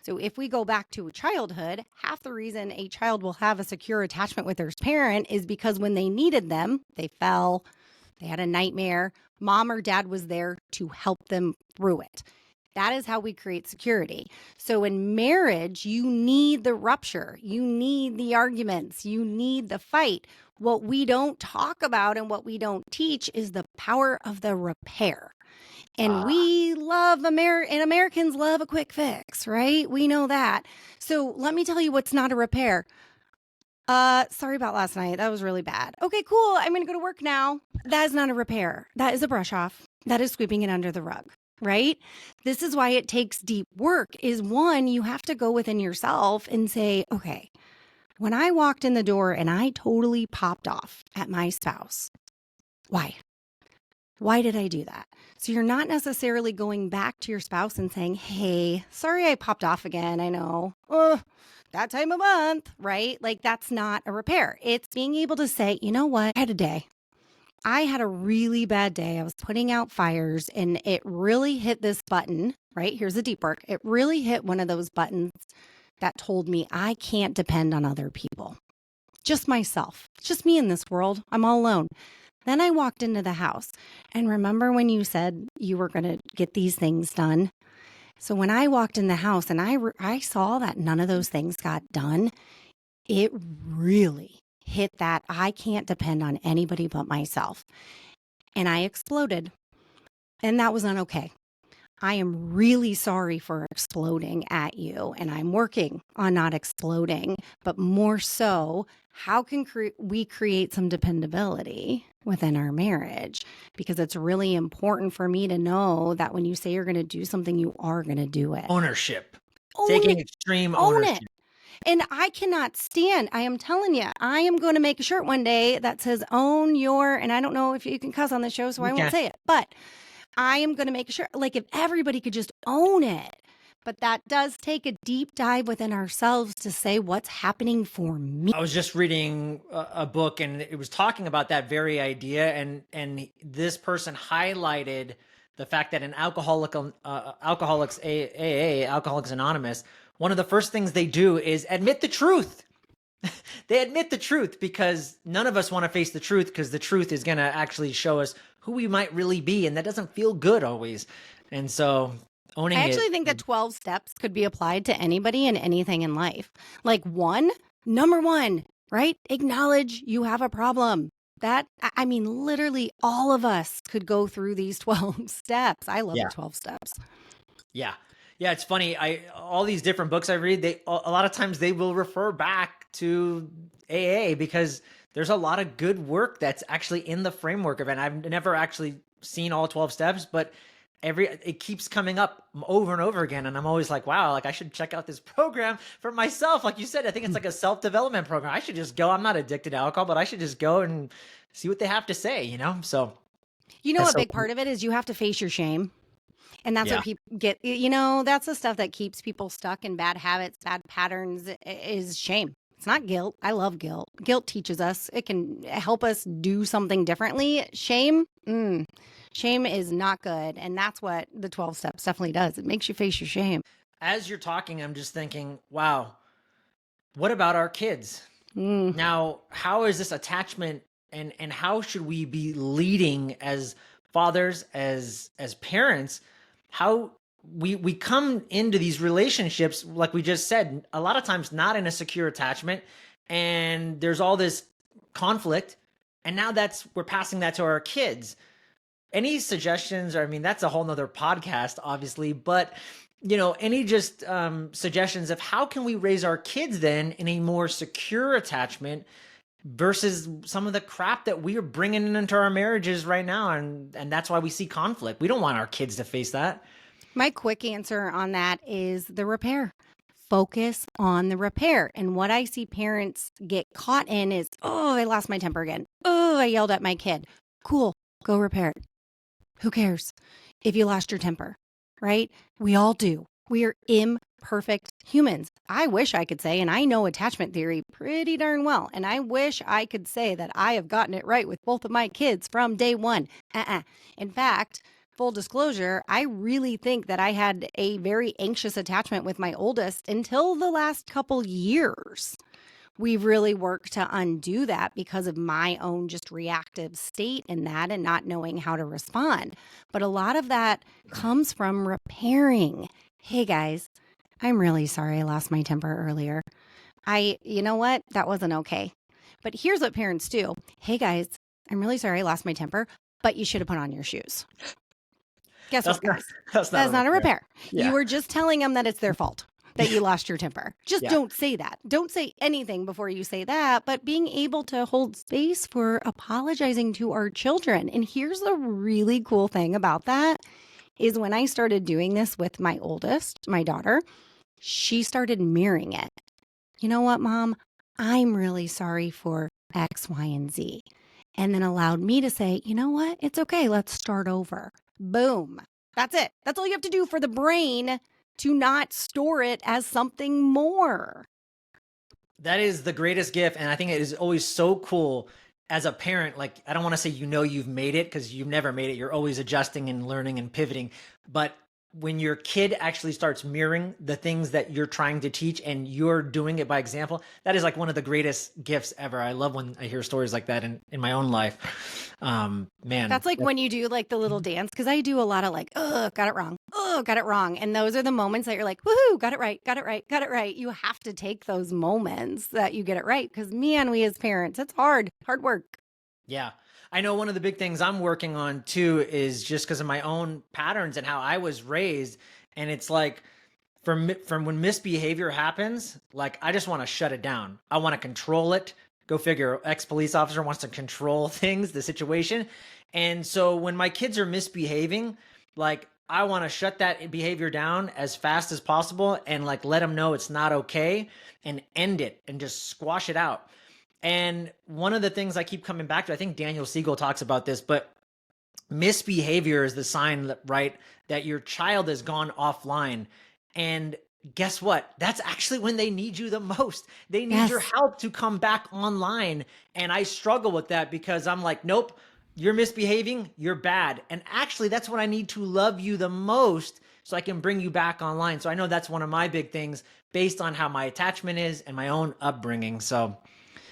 So if we go back to childhood, half the reason a child will have a secure attachment with their parent is because when they needed them, they fell, they had a nightmare, mom or dad was there to help them through it. That is how we create security. So in marriage, you need the rupture, you need the arguments, you need the fight. What we don't talk about and what we don't teach is the power of the repair. And we love and Americans love a quick fix, right? We know that. So let me tell you what's not a repair. Sorry about last night. That was really bad. Okay, cool. I'm going to go to work now. That is not a repair. That is a brush off. That is sweeping it under the rug. Right? This is why it takes deep work is one, you have to go within yourself and say, okay, when I walked in the door and I totally popped off at my spouse, why? Why did I do that? So you're not necessarily going back to your spouse and saying, hey, sorry I popped off again. I know. That time of month, right? Like that's not a repair. It's being able to say, you know what? I had a day. I had a really bad day. I was putting out fires and it really hit this button, right? Here's the deep work. It really hit one of those buttons that told me I can't depend on other people. Just myself. It's just me in this world. I'm all alone. Then I walked into the house. And remember when you said you were going to get these things done? So when I walked in the house and I saw that none of those things got done, it really hit that I can't depend on anybody but myself. And I exploded. And that was not okay. I am really sorry for exploding at you. And I'm working on not exploding, but more so, how can we create some dependability within our marriage? Because it's really important for me to know that when you say you're going to do something, you are going to do it. Ownership. Taking extreme own ownership. it. And I cannot stand, I am telling you, I am going to make a shirt one day that says own your, and I don't know if you can cuss on the show, so I won't say it, but I am going to make a shirt. Like if everybody could just own it. But that does take a deep dive within ourselves to say what's happening for me. I was just reading a book and it was talking about that very idea. And this person highlighted the fact that in Alcoholics Anonymous, one of the first things they do is admit the truth. They admit the truth because none of us want to face the truth because the truth is going to actually show us who we might really be. And that doesn't feel good always. And so owning I actually think that 12 steps could be applied to anybody and anything in life. Like number one, right? Acknowledge you have a problem. I mean, literally all of us could go through these 12 steps. I love the 12 steps. Yeah. Yeah, it's funny. All these different books I read, a lot of times they will refer back to AA because there's a lot of good work that's actually in the framework of it. And I've never actually seen all 12 steps, but it keeps coming up over and over again. And I'm always like, wow, like I should check out this program for myself. Like you said, I think it's like a self-development program. I should just go. I'm not addicted to alcohol, but I should just go and see what they have to say, you know? So, a big part of it is you have to face your shame. And that's what people get, that's the stuff that keeps people stuck in bad habits, bad patterns is shame. It's not guilt. I love guilt. Guilt teaches us. It can help us do something differently. Shame is not good. And that's what the 12 steps definitely does. It makes you face your shame. As you're talking, I'm just thinking, wow, what about our kids? Now, how is this attachment and how should we be leading as fathers, as parents? How we come into these relationships, like we just said, a lot of times not in a secure attachment, and there's all this conflict, and now we're passing that to our kids. Any suggestions? Or I mean, that's a whole nother podcast, obviously, but any just suggestions of how can we raise our kids then in a more secure attachment versus some of the crap that we are bringing into our marriages right now. And that's why we see conflict. We don't want our kids to face that. My quick answer on that is the repair. Focus on the repair. And what I see parents get caught in is, oh, I lost my temper again. Oh, I yelled at my kid. Cool. Go repair it. Who cares if you lost your temper, right? We all do. We are perfect humans. I wish I could say, and I know attachment theory pretty darn well, and I wish I could say that I have gotten it right with both of my kids from day one. In fact, full disclosure, I really think that I had a very anxious attachment with my oldest until the last couple years. We've really worked to undo that because of my own just reactive state in that and not knowing how to respond. But a lot of that comes from repairing. Hey guys, I'm really sorry I lost my temper earlier. You know what? That wasn't okay. But here's what parents do. Hey guys, I'm really sorry I lost my temper, but you should have put on your shoes. Guess what, guys? That's not a repair. Yeah. You were just telling them that it's their fault that you lost your temper. Just Yeah. don't say that. Don't say anything before you say that, but being able to hold space for apologizing to our children. And here's the really cool thing about that is when I started doing this with my oldest, my daughter, she started mirroring it. You know what, Mom? I'm really sorry for X, Y, and Z. And then allowed me to say, you know what? It's okay. Let's start over. Boom. That's it. That's all you have to do for the brain to not store it as something more. That is the greatest gift. And I think it is always so cool as a parent. Like, I don't want to say, you've made it, because you've never made it. You're always adjusting and learning and pivoting. But when your kid actually starts mirroring the things that you're trying to teach and you're doing it by example, that is like one of the greatest gifts ever. I love when I hear stories like that in my own life. Man. That's like when you do like the little dance, because I do a lot of like, got it wrong. Got it wrong. And those are the moments that you're like, woohoo, got it right, got it right, got it right. You have to take those moments that you get it right, because man, we as parents, it's hard work. Yeah. I know one of the big things I'm working on too is just because of my own patterns and how I was raised. And it's like, from when misbehavior happens, like, I just want to shut it down. I want to control it. Go figure, ex-police officer wants to control things, the situation. And so when my kids are misbehaving, like, I want to shut that behavior down as fast as possible and like let them know it's not okay and end it and just squash it out. And one of the things I keep coming back to, I think Daniel Siegel talks about this, but misbehavior is the sign, right, that your child has gone offline. And guess what? That's actually when they need you the most. They need your help to come back online. And I struggle with that because I'm like, nope, you're misbehaving, you're bad. And actually, that's when I need to love you the most so I can bring you back online. So I know that's one of my big things based on how my attachment is and my own upbringing. So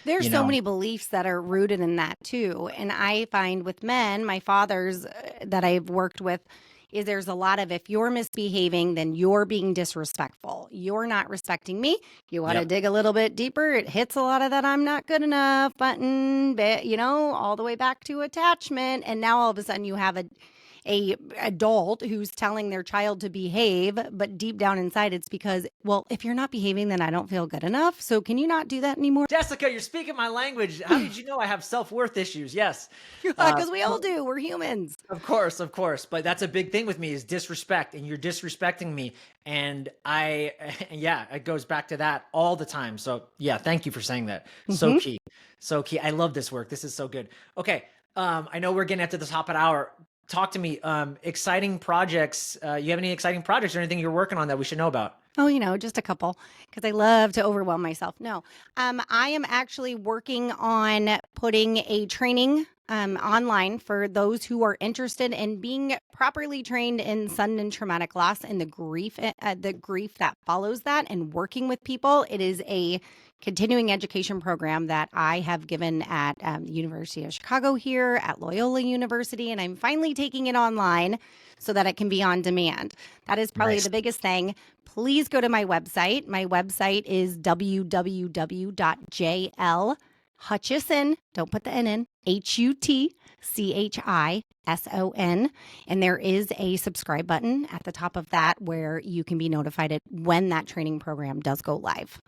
there's so many beliefs that are rooted in that too. And I find with men, my fathers that I've worked with, is there's a lot of, if you're misbehaving, then you're being disrespectful. You're not respecting me. You want to dig a little bit deeper. It hits a lot of that I'm not good enough button, all the way back to attachment. And now all of a sudden you have a adult who's telling their child to behave, but deep down inside it's because, well, if you're not behaving, then I don't feel good enough. So can you not do that anymore? Jessica, you're speaking my language. How did you know I have self-worth issues? Yes. Because we all do. We're humans. Of course. But that's a big thing with me is disrespect, and you're disrespecting me. And it goes back to that all the time. So yeah, thank you for saying that. So key. So key. I love this work. This is so good. Okay. I know we're getting after the top of the hour. Talk to me. Exciting projects. You have any exciting projects or anything you're working on that we should know about? Oh, just a couple, because I love to overwhelm myself. No, I am actually working on putting a training online for those who are interested in being properly trained in sudden and traumatic loss and the grief that follows that, and working with people. It is a continuing education program that I have given at the University of Chicago here at Loyola University, and I'm finally taking it online so that it can be on demand. That is probably the biggest thing. Please go to my website. My website is www.jlhutchison, don't put the N in, HUTCHISON. And there is a subscribe button at the top of that where you can be notified when that training program does go live.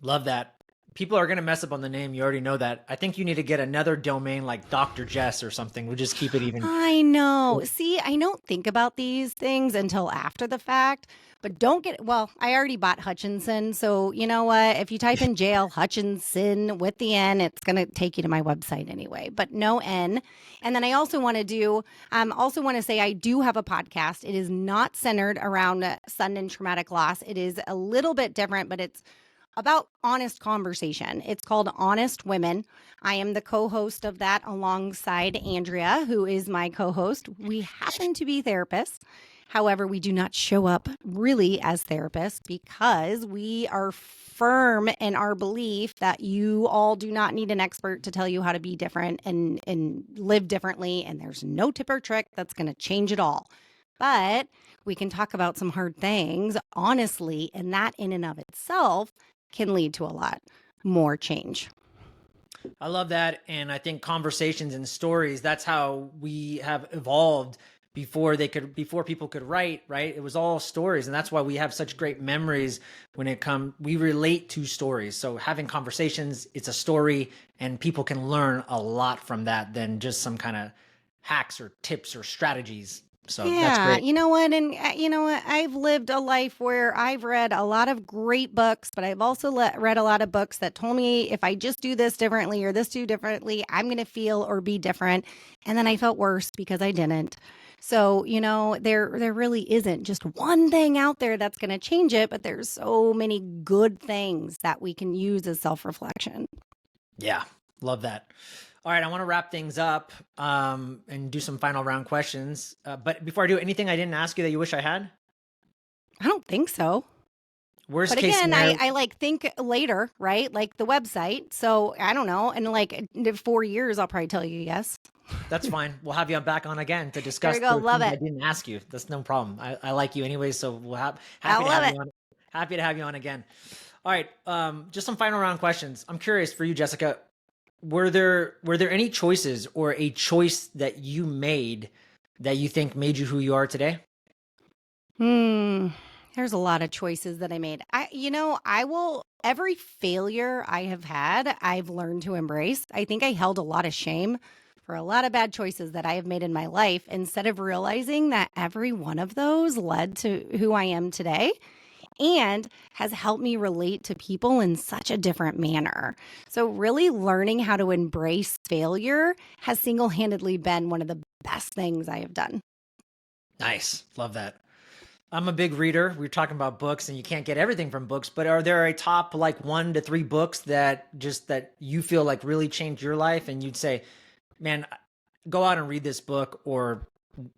Love that. people are going to mess up on the name. You already know that. I think you need to get another domain like Dr. Jess or something. We'll just keep it even. I know. See, I don't think about these things until after the fact, but don't get, well, I already bought Hutchinson. So you know what? If you type in jail Hutchinson with the N, it's going to take you to my website anyway, but no N. And then I also want to say I do have a podcast. It is not centered around sudden and traumatic loss. It is a little bit different, but it's about honest conversation. It's called Honest Women. I am the co-host of that alongside Andrea, who is my co-host. We happen to be therapists. However, we do not show up really as therapists because we are firm in our belief that you all do not need an expert to tell you how to be different and live differently. And there's no tip or trick that's going to change it all. But we can talk about some hard things honestly, and that in and of itself can lead to a lot more change. I love that. And I think conversations and stories, that's how we have evolved before people could write, right? It was all stories. And that's why we have such great memories we relate to stories. So having conversations, it's a story, and people can learn a lot from that than just some kind of hacks or tips or strategies. So that's great. You know what? And you know what? I've lived a life where I've read a lot of great books, but I've also read a lot of books that told me if I just do this differently or this do differently, I'm going to feel or be different. And then I felt worse because I didn't. So, you know, there really isn't just one thing out there that's going to change it, but there's so many good things that we can use as self-reflection. Yeah, love that. All right, I want to wrap things up and do some final round questions. But before I do, anything I didn't ask you that you wish I had? I don't think so. Worst But case again, scenario. I like think later, right? Like the website. So I don't know. And like in 4 years, I'll probably tell you yes. That's fine. We'll have you back on again to discuss There you go. the Love things I it. didn't ask you. That's no problem. I like you anyway, so we'll I happy to love have it. you on. Happy to have you on again. All right, just some final round questions. I'm curious for you, Jessica. Were there any choices or a choice that you made that you think made you who you are today? There's a lot of choices that I made. Every failure I have had, I've learned to embrace. I think I held a lot of shame for a lot of bad choices that I have made in my life instead of realizing that every one of those led to who I am today and has helped me relate to people in such a different manner. So really learning how to embrace failure has single-handedly been one of the best things I have done. Nice. Love that. I'm a big reader. We were talking about books, and you can't get everything from books, but are there a top like 1 to 3 books that you feel like really changed your life and you'd say, man, go out and read this book? Or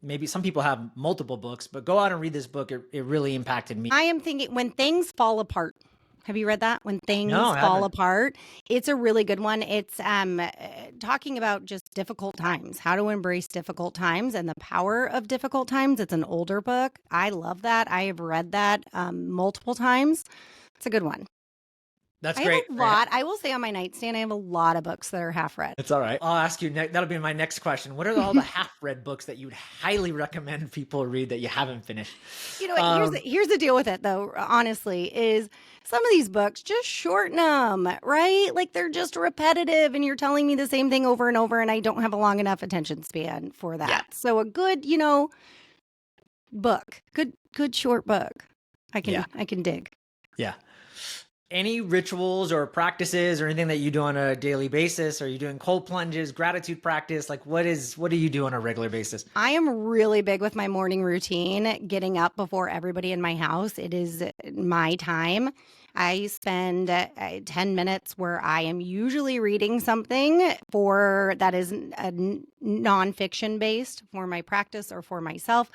maybe some people have multiple books, but go out and read this book. It really impacted me. I am thinking When Things Fall Apart. Have you read that? When Things No, I Fall haven't. Apart. It's a really good one. It's talking about just difficult times, how to embrace difficult times and the power of difficult times. It's an older book. I love that. I have read that multiple times. It's a good one. That's I great. have a lot. I will say on my nightstand, I have a lot of books that are half read. It's all right. I'll ask you next. That'll be my next question. What are all the half-read books that you'd highly recommend people read that you haven't finished? You know what? Here's the deal with it, though. Honestly, is some of these books just shorten them, right? Like they're just repetitive, and you're telling me the same thing over and over, and I don't have a long enough attention span for that. Yeah. So a good, book, good short book, I can dig. Yeah. Any rituals or practices or anything that you do on a daily basis? Are you doing cold plunges, gratitude practice? Like what do you do on a regular basis? I am really big with my morning routine, getting up before everybody in my house. It is my time. I spend 10 minutes where I am usually reading something that is nonfiction based for my practice or for myself.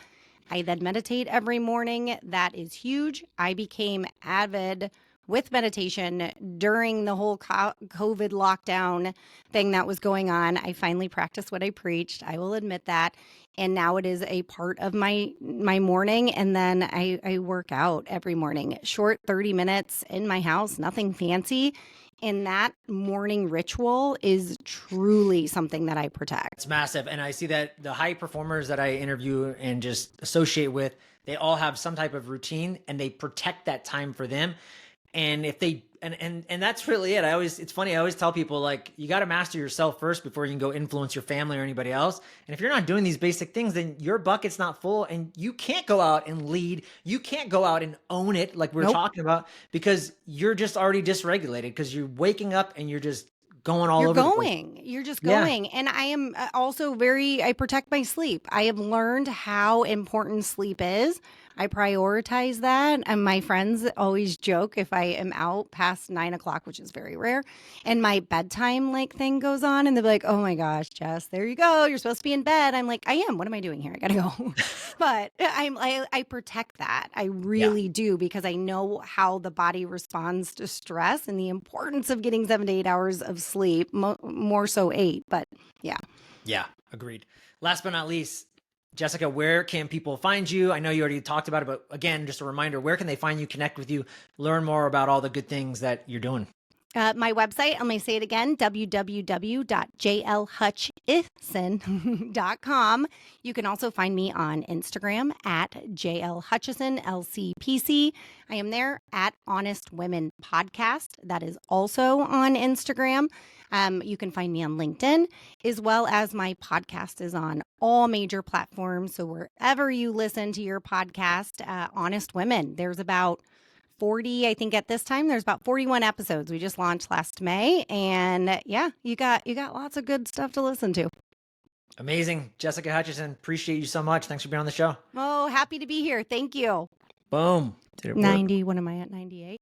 I then meditate every morning. That is huge. I became avid with meditation during the whole COVID lockdown thing that was going on. I finally practiced what I preached. I will admit that. And now it is a part of my morning. And then I work out every morning, short 30 minutes in my house, nothing fancy. And that morning ritual is truly something that I protect. It's massive. And I see that the high performers that I interview and just associate with, they all have some type of routine and they protect that time for them. And if they And that's really it. It's funny. I always tell people, like, you got to master yourself first before you can go influence your family or anybody else. And if you're not doing these basic things, then your bucket's not full, and you can't go out and lead. You can't go out and own it like we're Nope. talking about, because you're just already dysregulated, because you're waking up and you're just going all You're over the place. going. You're just Yeah. going. And I am also I protect my sleep. I have learned how important sleep is. I prioritize that. And my friends always joke if I am out past 9 o'clock, which is very rare, and my bedtime like thing goes on, and they're like, oh my gosh, Jess, there you go. You're supposed to be in bed. I'm like, I am. What am I doing here? I gotta go. But I protect that. I Yeah. really do, because I know how the body responds to stress and the importance of getting 7 to 8 hours of sleep, more so 8. But yeah. Yeah. Agreed. Last but not least, Jessica, where can people find you? I know you already talked about it, but again, just a reminder, where can they find you, connect with you, learn more about all the good things that you're doing? My website, I'm going to say it again, www.jlhutchison.com. You can also find me on Instagram at jlhutchisonlcpc. I am there at Honest Women Podcast. That is also on Instagram. You can find me on LinkedIn, as well as my podcast is on all major platforms. So wherever you listen to your podcast, Honest Women, there's about 40, I think at this time, there's about 41 episodes. We just launched last May. And yeah, you got lots of good stuff to listen to. Amazing. Jessica Hutchison, appreciate you so much. Thanks for being on the show. Oh, happy to be here. Thank you. Boom. Did it work? 90, what am I at, 98?